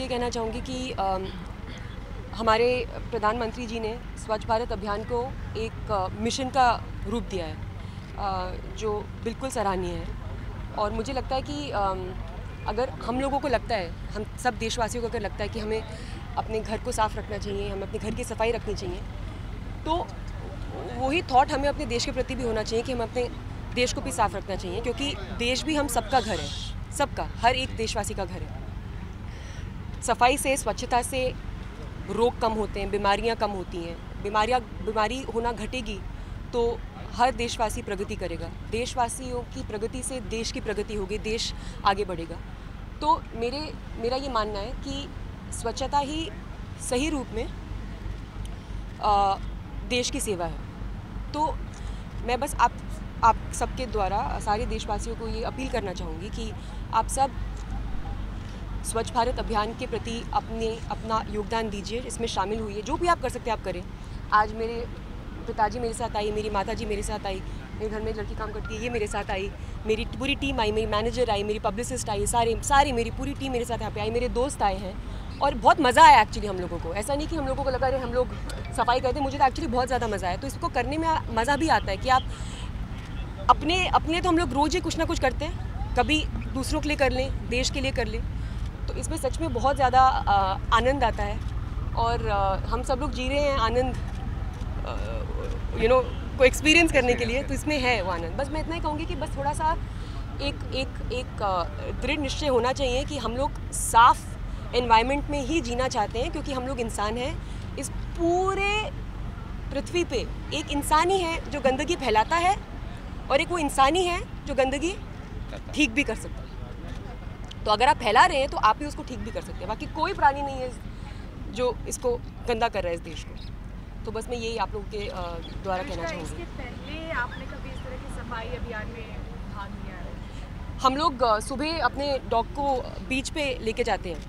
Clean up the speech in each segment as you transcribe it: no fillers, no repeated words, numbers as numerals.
ये कहना चाहूँगी कि हमारे प्रधानमंत्री जी ने स्वच्छ भारत अभियान को एक मिशन का रूप दिया है जो बिल्कुल सराहनीय है। और मुझे लगता है कि अगर हम लोगों को लगता है, हम सब देशवासियों को अगर लगता है कि हमें अपने घर को साफ़ रखना चाहिए, हमें अपने घर की सफाई रखनी चाहिए, तो वही थॉट हमें अपने देश के प्रति भी होना चाहिए कि हम अपने देश को भी साफ़ रखना चाहिए, क्योंकि देश भी हम सबका घर है, सबका, हर एक देशवासी का घर है। सफाई से, स्वच्छता से रोग कम होते हैं, बीमारियां कम होती हैं। बीमारी होना घटेगी तो हर देशवासी प्रगति करेगा। देशवासियों की प्रगति से देश की प्रगति होगी, देश आगे बढ़ेगा। तो मेरा ये मानना है कि स्वच्छता ही सही रूप में देश की सेवा है। तो मैं बस आप सबके द्वारा सारे देशवासियों को ये अपील करना चाहूँगी कि आप सब स्वच्छ भारत अभियान के प्रति अपना योगदान दीजिए, इसमें शामिल हुइए। जो भी आप कर सकते हैं आप करें। आज मेरे पिताजी मेरे साथ आई, मेरी माताजी मेरे साथ आई, मेरे घर में लड़की काम करती है, ये मेरे साथ आई, मेरी पूरी टीम आई, मेरी मैनेजर आई, मेरी पब्लिसिस्ट आई, सारी मेरी पूरी टीम मेरे साथ यहाँ पे आई, मेरे दोस्त आए हैं और बहुत मज़ा आया एक्चुअली हम लोगों को। ऐसा नहीं कि हम लोगों को लगा रहे हम लोग सफाई करते, मुझे तो एक्चुअली बहुत ज़्यादा मज़ा आया। तो इसको करने में मज़ा भी आता है कि आप अपने तो हम लोग रोज़ ही कुछ ना कुछ करते हैं, कभी दूसरों के लिए कर लें, देश के लिए कर लें, तो इसमें सच में बहुत ज़्यादा आनंद आता है। और हम सब लोग जी रहे हैं आनंद को एक्सपीरियंस करने के लिए, तो इसमें है वो आनंद। बस मैं इतना ही कहूँगी कि बस थोड़ा सा एक दृढ़ निश्चय होना चाहिए कि हम लोग साफ़ एनवायरनमेंट में ही जीना चाहते हैं, क्योंकि हम लोग इंसान हैं। इस पूरे पृथ्वी पे एक इंसान ही है जो गंदगी फैलाता है और एक वो इंसान ही है जो गंदगी ठीक भी कर सकता है। तो अगर आप फैला रहे हैं तो आप ही उसको ठीक भी कर सकते हैं। बाकी कोई प्राणी नहीं है जो इसको गंदा कर रहा है इस देश को। तो बस मैं यही आप लोगों के द्वारा कहना चाहूँगी। इसके पहले आपने कभी इस तरह की सफाई अभियान में भाग लिया है? हम लोग सुबह अपने डॉग को बीच पे लेके जाते हैं।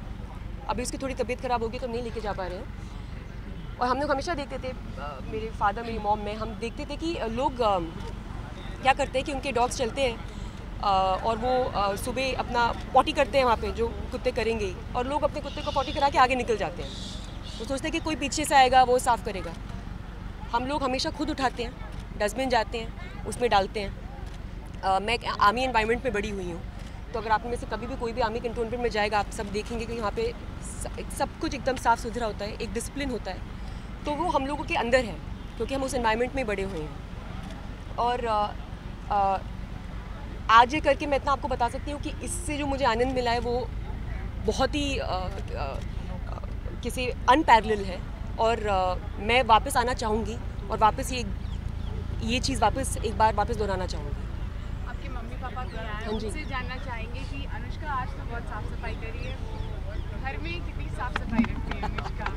अभी उसकी थोड़ी तबीयत ख़राब होगी तो नहीं लेके जा पा रहे हैं। और हम लोग हमेशा देखते थे, मेरे फादर, मेरी मॉम में, हम देखते थे कि लोग क्या करते हैं कि उनके डॉग्स चलते हैं और वो सुबह अपना पॉटी करते हैं वहाँ पे, जो कुत्ते करेंगे, और लोग अपने कुत्ते को पॉटी करा के आगे निकल जाते हैं। वो सोचते हैं कि कोई पीछे से आएगा वो साफ़ करेगा। हम लोग हमेशा खुद उठाते हैं, डस्टबिन जाते हैं, उसमें डालते हैं। मैं आर्मी एनवायरनमेंट में बड़ी हुई हूँ, तो अगर आप में से कभी भी कोई भी आर्मी कंटोनमेंट में जाएगा, आप सब देखेंगे कि वहाँ पे सब कुछ एकदम साफ़ सुथरा होता है, एक डिसिप्लिन होता है। तो वो हम लोगों के अंदर है, क्योंकि हम उस एनवायरनमेंट में बड़े हुए हैं। और आज ये करके मैं इतना आपको बता सकती हूँ कि इससे जो मुझे आनंद मिला है वो बहुत ही किसी अनपैरेलल है। और मैं वापस आना चाहूँगी और वापस ये चीज़ वापस एक बार वापस दोहराना चाहूँगी। आपके मम्मी पापा घर आए, हाँ जी। उनसे जानना चाहेंगे कि अनुष्का आज तो बहुत साफ सफाई करी है, घर में कितनी साफ सफाई रखती है Anushka?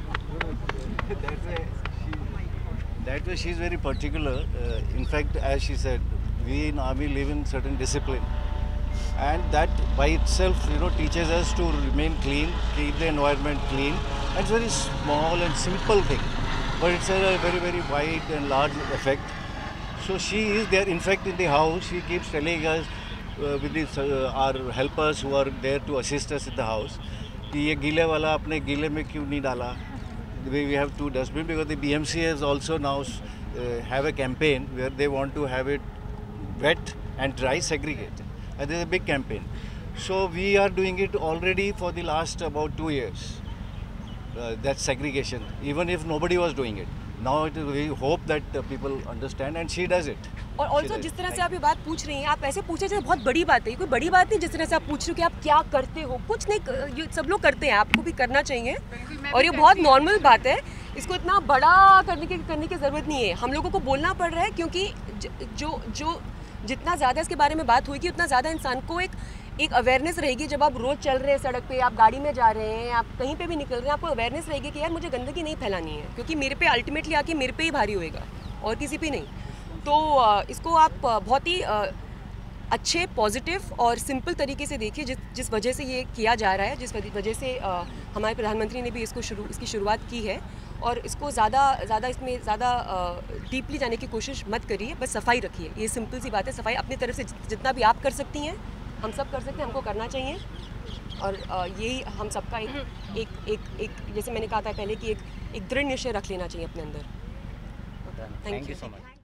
That way she is very particular. In fact, as she said, we in army live in certain discipline, and that by itself, teaches us to remain clean, keep the environment clean. And it's a very small and simple thing, but it's a very, very wide and large effect. So she is there. In fact, in the house, she keeps telling us with our helpers who are there to assist us in the house, कि ये गीले वाला आपने गीले में क्यों नहीं डाला? We have two dustbin, because the BMC has also now have a campaign where they want to have it wet and dry segregated, and there's a big campaign. So we are doing it already for the last about 2 years. That segregation, even if nobody was doing it. Now we hope that people understand, and she does it. और also जिस तरह से आप ये बात पूछ रही हैं, आप ऐसे पूछ रहे हैं बहुत बड़ी बात है, कोई बड़ी बात नहीं। जिस तरह से आप पूछ रहे हो कि आप क्या करते हो, कुछ नहीं, ये सब लोग करते हैं, आपको भी करना चाहिए। और ये बहुत नॉर्मल बात है, इसको इतना बड़ा करने की ज़रूरत नहीं है। हम लोगों को बोलना पड़ रहा है, क्योंकि जो जितना ज़्यादा इसके बारे में बात होगी, उतना ज़्यादा इंसान को एक अवेयरनेस रहेगी। जब आप रोज़ चल रहे हैं सड़क पे, आप गाड़ी में जा रहे हैं, आप कहीं पे भी निकल रहे हैं, आपको अवेयरनेस रहेगी कि यार मुझे गंदगी नहीं फैलानी है, क्योंकि मेरे पे अल्टीमेटली आके मेरे पे ही भारी होएगा और किसी पे नहीं। तो इसको आप बहुत ही अच्छे, पॉजिटिव और सिंपल तरीके से देखिए, जिस वजह से ये किया जा रहा है, जिस वजह से हमारे प्रधानमंत्री ने भी इसकी शुरुआत की है। और इसको इसमें ज़्यादा डीपली जाने की कोशिश मत करिए, बस सफाई रखिए। ये सिंपल सी बात है। सफाई अपनी तरफ से जितना भी आप कर सकती हैं, हम सब कर सकते हैं, हमको करना चाहिए। और यही हम सबका एक जैसे मैंने कहा था पहले कि एक दृढ़ निश्चय रख लेना चाहिए अपने अंदर। Thank you so much.